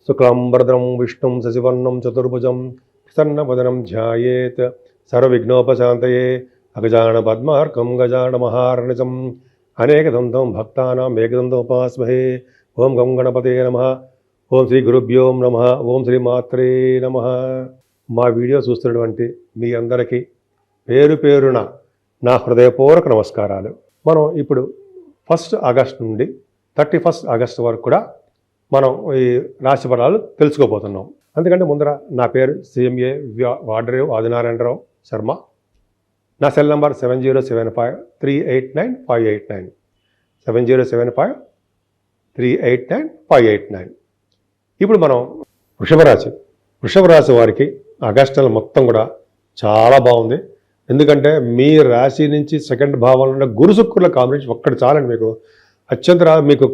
శుక్లాంబరధరం విష్ణుం శశివర్ణం చతుర్భుజం ప్రసన్నవదనం ధ్యాయేత్ సర్వవిఘ్నోపశాంతయే అగజాన పద్మార్కం గజాన మహార్నిజం అనేకదంతం భక్తానాం ఏకదంతముపాస్మహే. ఓం గం గణపతే నమః. ఓం శ్రీ గురుభ్యో నమః. ఓం శ్రీ మాత్రే నమః. మా వీడియో చూస్తున్నటువంటి మీ అందరికీ పేరు పేరున నా హృదయపూర్వక నమస్కారాలు. మనం ఇప్పుడు 1 ఆగస్టు నుండి 31 ఆగస్టు వరకు కూడా మనం ఈ రాశి ఫలాలు తెలుసుకోబోతున్నాం. అందుకంటే ముందర నా పేరు CMA వాడరేవు ఆదినారాయణరావు శర్మ. నా సెల్ నంబర్ 7075389589 7075389589. ఇప్పుడు మనం వృషభ రాశి వారికి ఆగస్టు నెల మొత్తం కూడా చాలా బాగుంది. ఎందుకంటే మీ రాశి నుంచి సెకండ్ భావంలో ఉన్న గురు శుక్రుల కాంబినేషన్ ఒక్కటి చాలండి. మీకు అత్యంత మీకు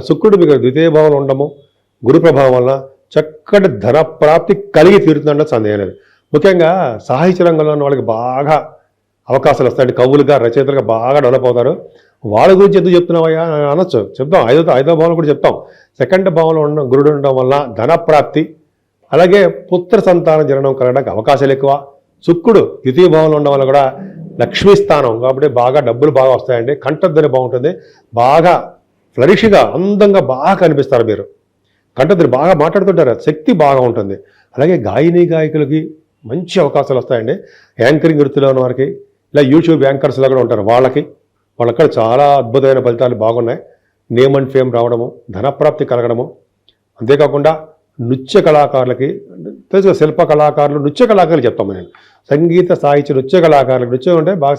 శుక్రుడు మీకు ద్వితీయ భావంలో ఉండము, గురు ప్రభావం వల్ల చక్కటి ధన ప్రాప్తి కలిగి తీరుతుందన్న సందేహం లేదు. ముఖ్యంగా సాహిత్య రంగంలో ఉన్న వాళ్ళకి బాగా అవకాశాలు వస్తాయండి. కవులుగా రచయితలుగా బాగా డెవలప్ అవుతారు. వాళ్ళ గురించి ఎందుకు చెప్తున్నావయ్యా అనొచ్చు, చెప్తాం. ఐదో భావంలో కూడా చెప్తాం. సెకండ్ భావంలో ఉన్న గురుడు ఉండడం వల్ల ధన ప్రాప్తి, అలాగే పుత్ర సంతాన జననం కలగడానికి అవకాశాలు ఎక్కువ. శుక్రుడు ద్వితీయ భావంలో ఉండడం వల్ల కూడా లక్ష్మీ స్థానం కాబట్టి బాగా డబ్బులు బాగా వస్తాయండి. కంఠధ్వని బాగుంటుంది, బాగా ఫ్లరిష్గా అందంగా బాగా కనిపిస్తారు. మీరు కంఠధ్వని బాగా మాట్లాడుతుంటారు, శక్తి బాగా ఉంటుంది. అలాగే గాయని గాయకులకి మంచి అవకాశాలు వస్తాయండి. యాంకరింగ్ వృత్తిలో ఉన్న వారికి, ఇలా యూట్యూబ్ యాంకర్స్లో కూడా ఉంటారు, వాళ్ళకి చాలా అద్భుతమైన ఫలితాలు బాగున్నాయి. నేమ్ అండ్ ఫేమ్ రావడము, ధనప్రాప్తి కలగడము. అంతేకాకుండా నృత్య కళాకారులకి తెలుసు, శిల్ప కళాకారులు, నృత్య కళాకారులు చెప్తాము నేను. సంగీత సాహిత్య నృత్య కళాకారులకు, నృత్యం అంటే బాగా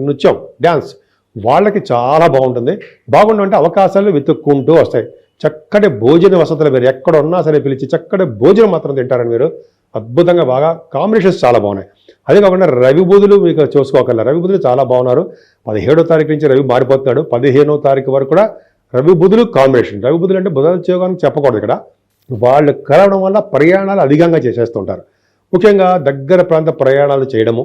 నృత్యం డ్యాన్స్, వాళ్ళకి చాలా బాగుంటుంది. బాగుండే అవకాశాలు వెతుక్కుంటూ వస్తాయి. చక్కటి భోజన వసతులు మీరు ఎక్కడ ఉన్నా సరే పిలిచి చక్కటి భోజనం మాత్రం తింటారని మీరు అద్భుతంగా బాగా కాంబినేషన్స్ చాలా బాగున్నాయి. అదే కాకుండా రవి బుధులు మీకు చూసుకోగలరు. రవి బుధులు చాలా బాగున్నారు. 17వ తారీఖు నుంచి రవి మారిపోతున్నాడు. 15వ తారీఖు వరకు కూడా రవి బుధులు కాంబినేషన్. రవి బుధులు అంటే బుధోద్యోగానికి చెప్పకూడదు ఇక్కడ. వాళ్ళు కలవడం వల్ల ప్రయాణాలు అధికంగా చేసేస్తుంటారు. ముఖ్యంగా దగ్గర ప్రాంత ప్రయాణాలు చేయడము,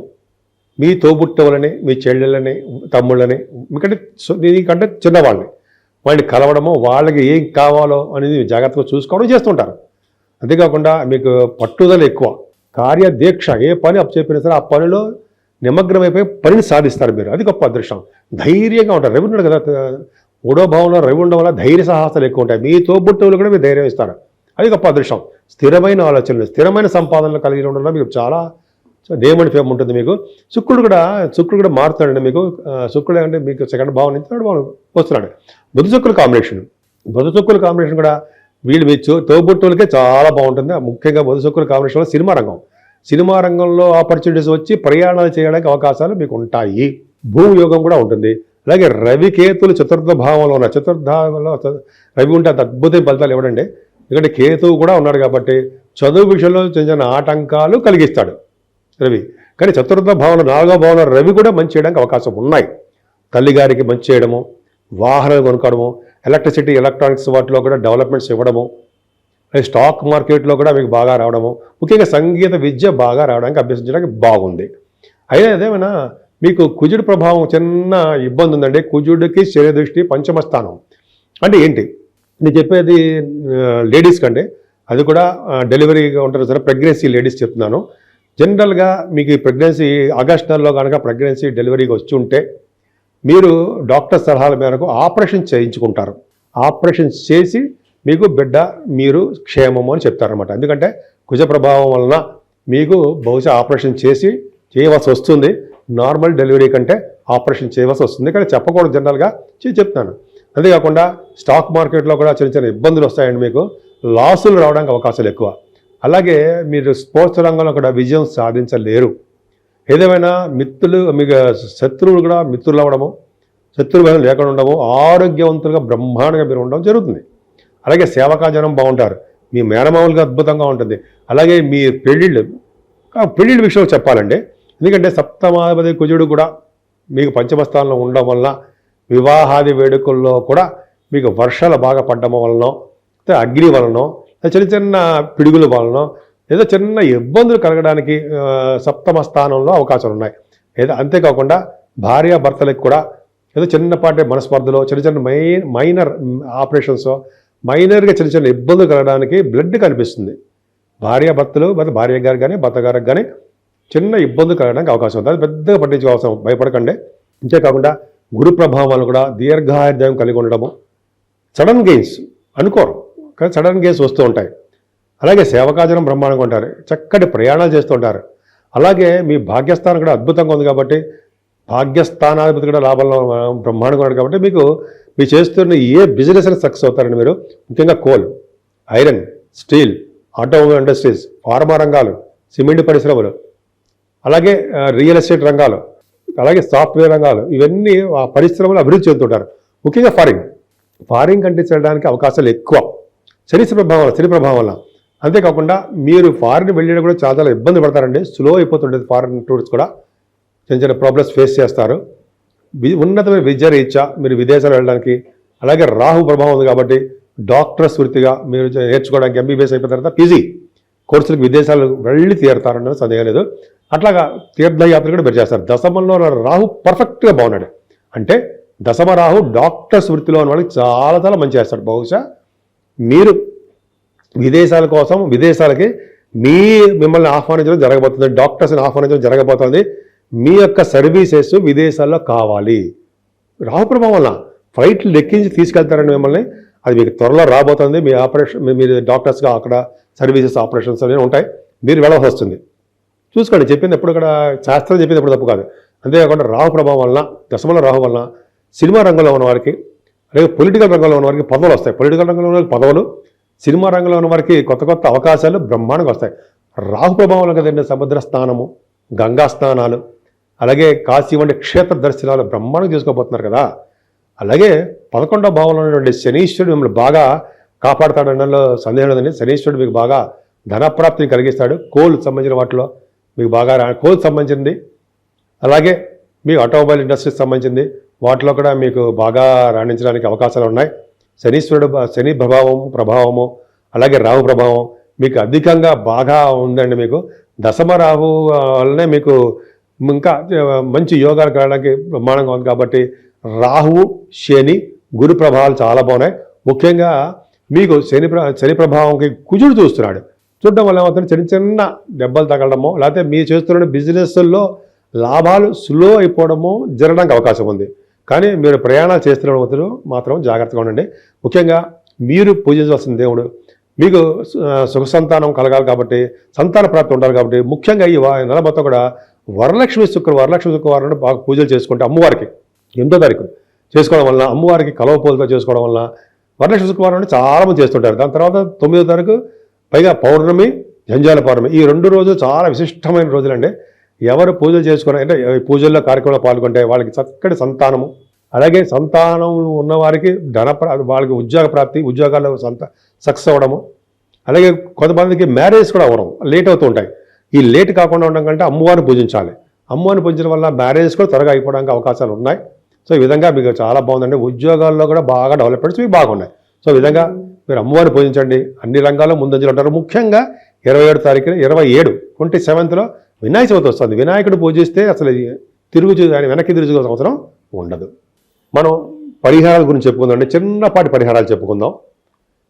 మీ తోబుట్టవులని, మీ చెల్లెళ్ళని, తమ్ముళ్ళని, మీకంటే చిన్నవాళ్ళని వాళ్ళని కలవడము, వాళ్ళకి ఏం కావాలో అనేది జాగ్రత్తగా చూసుకోవడం చేస్తుంటారు. అంతేకాకుండా మీకు పట్టుదల ఎక్కువ, కార్యదీక్ష, ఏ పని అప్పచెప్పినా సరే ఆ పనిలో నిమగ్నమైపోయి పనిని సాధిస్తారు మీరు. అది గొప్ప అదృష్టం. ధైర్యంగా ఉంటారు. రవి ఉన్నాడు కదా, 3వ భావంలో రవి ఉండడం వల్ల ధైర్య సాహసాలు ఎక్కువ ఉంటాయి. మీ తోబుట్టువులు కూడా మీరు ధైర్యం ఇస్తారు. అది గొప్ప అదృష్టం. స్థిరమైన ఆలోచనలు, స్థిరమైన సంపాదనలు కలిగి ఉండడం మీకు చాలా నేమ్ అండ్ ఫేమ్ ఉంటుంది. మీకు శుక్రుడు కూడా మారుతాడండి. మీకు శుక్రుడు అంటే మీకు సెకండ్ భావం నుంచి థర్డ్ భావం వస్తున్నాడు. బుధ శుక్రుల కాంబినేషన్ కూడా వీళ్ళు మీ తోబుట్టువులకే చాలా బాగుంటుంది. ముఖ్యంగా బుధ శుక్రుల కాంబినేషన్లో సినిమా రంగంలో ఆపర్చునిటీస్ వచ్చి ప్రయాణాలు చేయడానికి అవకాశాలు మీకు ఉంటాయి. భూమి యోగం కూడా ఉంటుంది. అలాగే రవి కేతులు చతుర్థ భావంలో రవి ఉంటే అంత అద్భుతమైన ఫలితాలు ఇవ్వడండి. ఎందుకంటే కేతువు కూడా ఉన్నాడు కాబట్టి చదువు విషయంలో చిన్న చిన్న ఆటంకాలు కలిగిస్తాడు రవి. కానీ చతుర్థ భావన 4వ భావన రవి కూడా మంచి చేయడానికి అవకాశం ఉన్నాయి. తల్లిగారికి మంచి చేయడము, వాహనాలు కొనుక్కోవడము, ఎలక్ట్రిసిటీ ఎలక్ట్రానిక్స్ వాటిలో కూడా డెవలప్మెంట్స్ ఇవ్వడము, స్టాక్ మార్కెట్లో కూడా మీకు బాగా రావడము, ముఖ్యంగా సంగీత విద్య బాగా రావడానికి అభ్యసించడానికి బాగుంది. అయితే అదేమైనా మీకు కుజుడు ప్రభావం చిన్న ఇబ్బంది ఉందండి. కుజుడికి శరీర దృష్టి పంచమ స్థానం అంటే ఏంటి నేను చెప్పేది లేడీస్ కంటే, అది కూడా డెలివరీగా ఉంటారు సరే, ప్రెగ్నెన్సీ లేడీస్ చెప్తున్నాను. జనరల్గా మీకు ఈ ప్రెగ్నెన్సీ ఆగస్టు నెలలో కనుక ప్రెగ్నెన్సీ డెలివరీగా వచ్చి ఉంటే మీరు డాక్టర్ సలహాల మేరకు ఆపరేషన్ చేయించుకుంటారు. ఆపరేషన్ చేసి మీకు బిడ్డ మీరు క్షేమము అని చెప్తారనమాట. ఎందుకంటే కుజ ప్రభావం వలన మీకు బహుశా ఆపరేషన్ చేయవలసి వస్తుంది. నార్మల్ డెలివరీ కంటే ఆపరేషన్ చేయవలసి వస్తుంది, కానీ చెప్పకూడదు, జనరల్గా చెప్తున్నాను. అంతేకాకుండా స్టాక్ మార్కెట్లో కూడా చిన్న చిన్న ఇబ్బందులు వస్తాయండి. మీకు లాసులు రావడానికి అవకాశాలు ఎక్కువ. అలాగే మీరు స్పోర్ట్స్ రంగంలో కూడా విజయం సాధించలేరు. ఏదేమైనా మీకు శత్రువులు కూడా మిత్రులు అవ్వడము, శత్రుభయం లేకుండా ఉండడము, ఆరోగ్యవంతులుగా బ్రహ్మాండంగా మీరు ఉండడం జరుగుతుంది. అలాగే సేవకాజనం బాగుంటారు. మీ మేనమామలుగా అద్భుతంగా ఉంటుంది. అలాగే మీ పెళ్ళిళ్ళ విషయంలో చెప్పాలండి. ఎందుకంటే సప్తమాధిపతి కుజుడు కూడా మీకు పంచమస్థానంలో ఉండడం వలన వివాహాది వేడుకల్లో కూడా మీకు వర్షాలు బాగా పడ్డం వలన, అగ్ని వలన, చిన్న చిన్న పిడుగుల వలన ఏదో చిన్న ఇబ్బందులు కలగడానికి సప్తమ స్థానంలో అవకాశాలు ఉన్నాయి. అంతేకాకుండా భార్యాభర్తలకు కూడా ఏదో చిన్నపాటి మనస్పర్ధలో చిన్న చిన్న మైనర్ ఆపరేషన్స్ మైనర్గా చిన్న చిన్న ఇబ్బందులు కలగడానికి బ్లడ్ కనిపిస్తుంది. భార్యాభర్తలు భార్య గారు కానీ భర్త గారికి కానీ చిన్న ఇబ్బందులు కలగడానికి అవకాశం ఉంది. అది పెద్దగా పట్టించుకోవాల్సిన భయపడకండి. అంతేకాకుండా గురు ప్రభావం వల్ల కూడా దీర్ఘాయుర్దాయం కలిగి ఉండడము, సడన్ గెయిన్స్ అనుకోరు కానీ సడన్ గెయిన్స్ వస్తూ ఉంటాయి. అలాగే సేవకాచరం బ్రహ్మాండంగా ఉంటారు, చక్కటి ప్రయాణాలు చేస్తూ ఉంటారు. అలాగే మీ భాగ్యస్థానం కూడా అద్భుతంగా ఉంది కాబట్టి భాగ్యస్థానాధిపతి కూడా లాభంలో బ్రహ్మాండంగా ఉన్నాడు కాబట్టి మీకు మీరు చేస్తున్న ఏ బిజినెస్ అని సక్సెస్ అవుతారండి మీరు. ముఖ్యంగా coal, iron, steel, automobile industries, pharma రంగాలు, సిమెంట్ పరిశ్రమలు, అలాగే రియల్ ఎస్టేట్ రంగాలు, అలాగే సాఫ్ట్వేర్ రంగాలు, ఇవన్నీ ఆ పరిశ్రమలు అభివృద్ధి చెందుతుంటారు. ముఖ్యంగా ఫారిన్ కంట్రీస్ వెళ్ళడానికి అవకాశాలు ఎక్కువ శని ప్రభావం వల్ల. అంతేకాకుండా మీరు ఫారిన్ వెళ్ళడం కూడా చాలా ఇబ్బంది పడతారండి. స్లో అయిపోతుండేది ఫారిన్ టూర్స్ కూడా, చిన్న చిన్న ప్రాబ్లమ్స్ ఫేస్ చేస్తారు. ఉన్నతమైన విద్య రీత్యా మీరు విదేశాలు వెళ్ళడానికి, అలాగే రాహు ప్రభావం ఉంది కాబట్టి డాక్టర్స్ వృత్తిగా మీరు నేర్చుకోవడానికి ఎంబీబీఎస్ అయిపోయిన తర్వాత పీజీ కోర్సులకు విదేశాలు వెళ్ళి తీరుతారన్నది సందేహం లేదు. అట్లాగా తీర్థయాత్ర కూడా మీరు చేస్తారు. దశమంలో రాహు పర్ఫెక్ట్గా బాగున్నాడు అంటే దశమ రాహు డాక్టర్స్ వృత్తిలో ఉన్న వాళ్ళకి చాలా చాలా మంచి చేస్తాడు. బహుశా మీరు విదేశాలకి మిమ్మల్ని ఆహ్వానించడం జరగబోతుంది, డాక్టర్స్ని ఆహ్వానించడం జరగబోతుంది. మీ యొక్క సర్వీసెస్ విదేశాల్లో కావాలి. రాహు ప్రభావం వల్ల ఫ్లైట్లు లెక్కించి తీసుకెళ్తారండి మిమ్మల్ని. అది మీకు త్వరలో రాబోతుంది. మీ ఆపరేషన్ మీరు డాక్టర్స్గా అక్కడ సర్వీసెస్ ఆపరేషన్స్ అనేవి ఉంటాయి, మీరు వెళ్ళవలసి వస్తుంది. చూసుకోండి, చెప్పింది ఎప్పుడు కూడా శాస్త్రం చెప్పింది ఎప్పుడు తప్పు కాదు. అంతేకాకుండా రాహు ప్రభావం వలన, దశమల రాహు వలన సినిమా రంగంలో ఉన్న వారికి, అలాగే పొలిటికల్ రంగంలో ఉన్న వారికి పదవులు వస్తాయి. పొలిటికల్ రంగంలో ఉన్న పదవులు, సినిమా రంగంలో ఉన్న వారికి కొత్త అవకాశాలు బ్రహ్మాండంగా వస్తాయి. రాహు ప్రభావం కదండి సముద్ర స్నానము, గంగా స్నానాలు, అలాగే కాశీ వంటి క్షేత్ర దర్శనాలు బ్రహ్మాండంగా చేసుకోబోతున్నారు కదా. అలాగే 11వ భావంలో ఉన్నటువంటి శనీశ్వరుడు మిమ్మల్ని బాగా కాపాడుతాడనలో సందేహం లేదండి. శనీశ్వరుడు మీకు బాగా ధనప్రాప్తిని కలిగిస్తాడు. కోల్ సంబంధించిన వాటిలో మీకు బాగా కోల్ సంబంధించింది, అలాగే మీకు ఆటోమొబైల్ ఇండస్ట్రీకి సంబంధించింది వాటిలో కూడా మీకు బాగా రాణించడానికి అవకాశాలు ఉన్నాయి. శని ప్రభావము అలాగే రాహు ప్రభావం మీకు అధికంగా బాగా ఉందండి. మీకు దశమ రాహు వల్లనే మీకు ఇంకా మంచి యోగాలు కలగడానికి ప్రమాణంగా ఉంది కాబట్టి రాహువు, శని, గురు ప్రభావాలు చాలా బాగున్నాయి. ముఖ్యంగా మీకు శని ప్రభావంకి కుజుడు చూస్తున్నాడు. చూడడం వల్ల ఏమవుతుంది, చిన్న దెబ్బలు తగలడము, లేకపోతే మీరు చేస్తున్న బిజినెస్ల్లో లాభాలు స్లో అయిపోవడము జరగడానికి అవకాశం ఉంది. కానీ మీరు ప్రయాణాలు చేస్తున్న మాత్రం జాగ్రత్తగా ఉండండి. ముఖ్యంగా మీరు పూజించవలసిన దేవుడు మీకు సుఖ సంతానం కలగాలి కాబట్టి, సంతాన ప్రాప్తి ఉండాలి కాబట్టి, ముఖ్యంగా ఈ నెల మొత్తం కూడా వరలక్ష్మి శుక్రవారం బాగా పూజలు చేసుకుంటే అమ్మవారికి 8వ తారీఖు చేసుకోవడం వల్ల, అమ్మవారికి కలవపూలతో చేసుకోవడం వల్ల వరలక్ష్మి శుక్రవారం అంటే చాలామంది చేస్తుంటారు. దాని తర్వాత 9వ తారీఖు పైగా పౌర్ణమి, జంజాల పౌర్ణమి, ఈ 2 రోజులు చాలా విశిష్టమైన రోజులండి. ఎవరు పూజలు చేసుకుని అంటే పూజల్లో కార్యక్రమంలో పాల్గొంటే వాళ్ళకి చక్కటి సంతానము, అలాగే సంతానం ఉన్నవారికి వాళ్ళకి ఉద్యోగ ప్రాప్తి, ఉద్యోగాల్లో సక్సెస్ అవ్వడము, అలాగే కొంతమందికి మ్యారేజ్ కూడా అవ్వడం లేట్ అవుతూ ఉంటాయి. ఈ లేట్ కాకుండా ఉండడం కంటే అమ్మవారిని పూజించాలి. అమ్మవారిని పూజించడం వల్ల మ్యారేజ్ కూడా త్వరగా అయిపోవడానికి అవకాశాలు ఉన్నాయి. సో ఈ విధంగా మీకు చాలా బాగుందండి. ఉద్యోగాల్లో కూడా బాగా డెవలప్మెంట్స్ మీకు బాగున్నాయి. సో ఈ విధంగా మీరు అమ్మవారిని పూజించండి. అన్ని రంగాల్లో ముందంజలు ఉంటారు. ముఖ్యంగా 27వ తారీఖున 27 వినాయక చవితి వస్తుంది. వినాయకుడు పూజిస్తే అసలు వెనక్కి తిరుగు అవసరం ఉండదు. మనం పరిహారాల గురించి చెప్పుకుందాం. చిన్నపాటి పరిహారాలు చెప్పుకుందాం.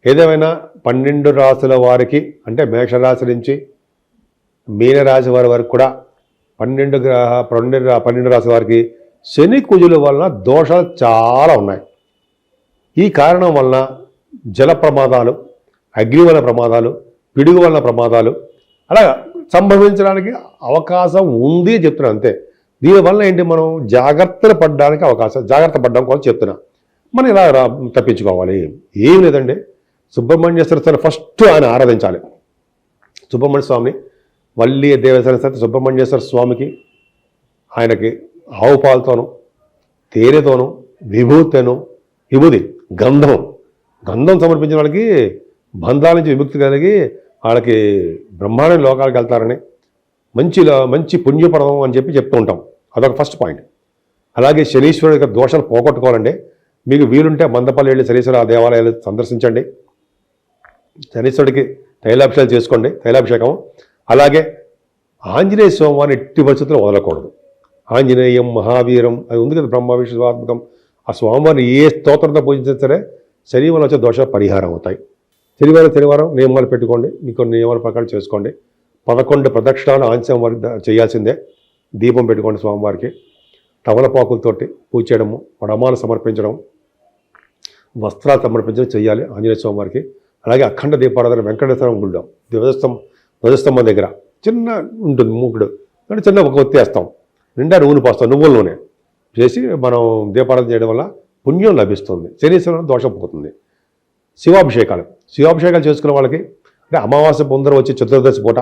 ఏదేమైనా 12 రాసుల వారికి అంటే మేషరాశి నుంచి మీనరాశి వారి వరకు కూడా 12 రాశి వారికి శని కుజుల వలన దోషాలు చాలా ఉన్నాయి. ఈ కారణం వలన జల ప్రమాదాలు, అగ్ని వలన ప్రమాదాలు, పిడుగు వలన ప్రమాదాలు అలా సంభవించడానికి అవకాశం ఉంది చెప్తున్నాను అంతే. దీనివల్ల ఏంటి, మనం జాగ్రత్త పడ్డం కోసం చెప్తున్నా. మనం ఇలా తప్పించుకోవాలి. ఏం లేదండి, సుబ్రహ్మణ్యేశ్వర స్వామి ఫస్ట్ ఆయన ఆరాధించాలి. సుబ్రహ్మణ్య స్వామిని వల్లి దేవసేన సరే సుబ్రహ్మణ్యేశ్వర స్వామికి ఆయనకి ఆవు పాలతోనూ, తేనెతోనూ, విభూతి, గంధం సమర్పించిన వాళ్ళకి బంధాల నుంచి విముక్తి కలిగి వాళ్ళకి బ్రహ్మాండ లోకాలకు వెళ్తారని, మంచి పుణ్యపడడం అని చెప్తూ ఉంటాం. అదొక ఫస్ట్ పాయింట్. అలాగే శనీశ్వరుడి యొక్క దోషాలు పోగొట్టుకోవాలండి. మీకు వీలుంటే మందపల్లి వెళ్ళి శనీశ్వర దేవాలయాలు సందర్శించండి. శనీశ్వరుడికి తైలాభిషేకం చేసుకోండి, తైలాభిషేకం. అలాగే ఆంజనేయ స్వామివారిని ఎట్టి పరిస్థితుల్లో వదలకూడదు. ఆంజనేయం మహావీరం అది ఉంది కదా, బ్రహ్మ విష్ణువాత్మకం. ఆ స్వామివారిని ఏ స్తోత్రంతో పూజించినా సరే శని వల్ల వచ్చే దోషాలు పరిహారం అవుతాయి. శనివారం నియమాలు పెట్టుకోండి, మీకు నియమాల ప్రకారం చేసుకోండి. 11 ప్రదక్షిణాలు ఆంజనేయ వారికి చేయాల్సిందే. దీపం పెట్టుకోండి స్వామివారికి. తమలపాకులతోటి పూజ చేయడము, వడమాలు సమర్పించడం, వస్త్రాలు సమర్పించడం చేయాలి ఆంజనేయ స్వామివారికి. అలాగే అఖండ దీపారాధన వెంకటేశ్వర గుళ్ళో ధ్వజస్తంభం దగ్గర చిన్న ఉంటుంది మూకుడు, అంటే చిన్న ఒక ఒత్తి వేస్తాం, నిండా నూనె పోస్తాం, నువ్వుల నూనె చేసి మనం దీపారాధన చేయడం వల్ల పుణ్యం లభిస్తుంది, శనీశ్వరుడు దోషం పోతుంది. శివాభిషేకాలు చేసుకున్న వాళ్ళకి, అంటే అమావాస్య పొందర వచ్చి చతుర్దశి పూట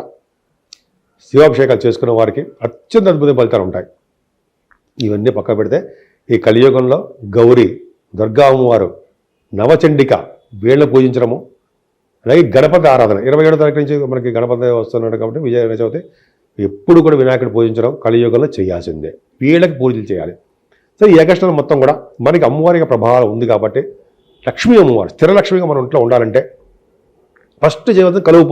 శివాభిషేకాలు చేసుకున్న వారికి అత్యంత అద్భుత ఫలితాలు ఉంటాయి. ఇవన్నీ పక్క పెడితే ఈ కలియుగంలో గౌరీ, దుర్గా అమ్మవారు, నవచండిక వీళ్ళని పూజించడము, అలాగే గణపతి ఆరాధన 27వ తారీఖు నుంచి మనకి గణపతి వస్తున్నాడు కాబట్టి విజయ చవితి ఎప్పుడు కూడా వినాయకుడు పూజించడం కలియుగంలో చేయాల్సిందే. వీళ్ళకి పూజలు చేయాలి. సో ఈ ఏకాష్టం మొత్తం కూడా మనకి అమ్మవారికి ప్రభావం ఉంది కాబట్టి లక్ష్మీ అమ్మవారు స్థిర లక్ష్మిగా మన ఇంట్లో ఉండాలంటే ఫస్ట్ చేయవలసిన కలువ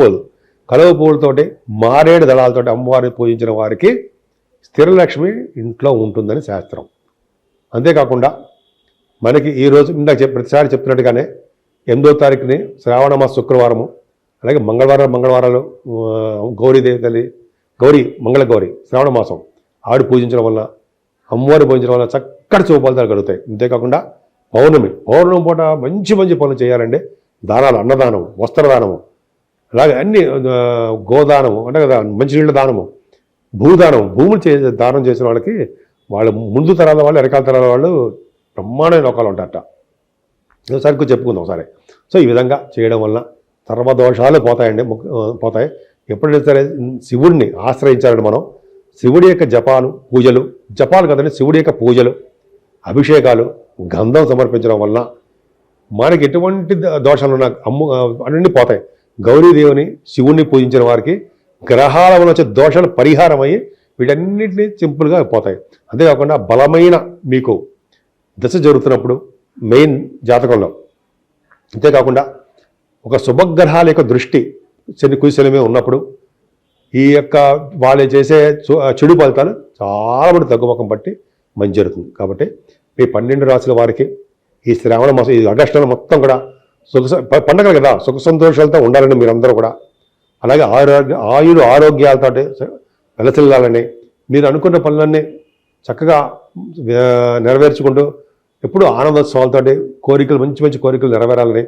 పువ్వులతోటి మారేడు దళాలతోటి అమ్మవారిని పూజించిన వారికి స్థిర లక్ష్మి ఇంట్లో ఉంటుందని శాస్త్రం. అంతేకాకుండా మనకి ఈరోజు ఇందాక ప్రతిసారి చెప్తున్నట్టుగానే 8వ తారీఖుని శ్రావణ మాస శుక్రవారము, అలాగే మంగళవారాలు గౌరీ మంగళగౌరి శ్రావణ మాసం ఆవిడ పూజించడం వల్ల, అమ్మవారిని పూజించడం వల్ల చక్కటి శుభ ఫలితాలు కలుగుతాయి. అంతేకాకుండా పౌర్ణమి పూట మంచి పనులు చేయాలండి. దానాలు, అన్నదానం, వస్త్రదానము, అలాగే అన్ని గోదానము అంటే కదా, మంచినీళ్ళ దానము, భూదానం, భూములు దానం చేసిన వాళ్ళకి వాళ్ళు ముందు తరాల వాళ్ళు, వెనకాల తరాల వాళ్ళు బ్రహ్మాండమైన లోకాలు ఉంటారట. ఒకసారి చెప్పుకుందాం ఒకసారి. సో ఈ విధంగా చేయడం వల్ల సర్వదోషాలు పోతాయి. ఎప్పుడైతే సరే శివుడిని ఆశ్రయించాలని మనం శివుడి యొక్క జపాలు కదండి, శివుడి యొక్క పూజలు, అభిషేకాలు, గంధం సమర్పించడం వల్ల మనకి ఎటువంటి దోషాలు ఉన్నా అన్నీ పోతాయి. గౌరీదేవిని, శివుణ్ణి పూజించిన వారికి గ్రహాల వల్ల వచ్చే దోషాలు పరిహారం అయ్యి వీటన్నిటినీ సింపుల్గా పోతాయి. అంతేకాకుండా బలమైన మీకు దశ జరుగుతున్నప్పుడు మెయిన్ జాతకంలో, అంతేకాకుండా ఒక శుభగ్రహాల యొక్క దృష్టి కుశలమే ఉన్నప్పుడు ఈ యొక్క వాళ్ళు చేసే చెడు ఫలితాలు చాలా మంది తగ్గుముఖం పట్టి మంచి జరుగుతుంది. కాబట్టి ఈ 12 రాశుల వారికి ఈ శ్రావణ మాసం, ఈ ఆగస్టులో మొత్తం కూడా పండగలు కదా, సుఖ సంతోషాలతో ఉండాలని మీరందరూ కూడా, అలాగే ఆరోగ్యాలతో వెలసిల్లాలని, మీరు అనుకున్న పనులన్నీ చక్కగా నెరవేర్చుకుంటూ ఎప్పుడూ ఆనందోత్సవాలతోటి మంచి కోరికలు నెరవేరాలని,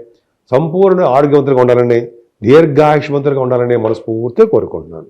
సంపూర్ణ ఆరోగ్యవంతులుగా ఉండాలని, దీర్ఘాయుష్మంతులుగా ఉండాలని మనస్ఫూర్తిగా కోరుకుంటున్నాను.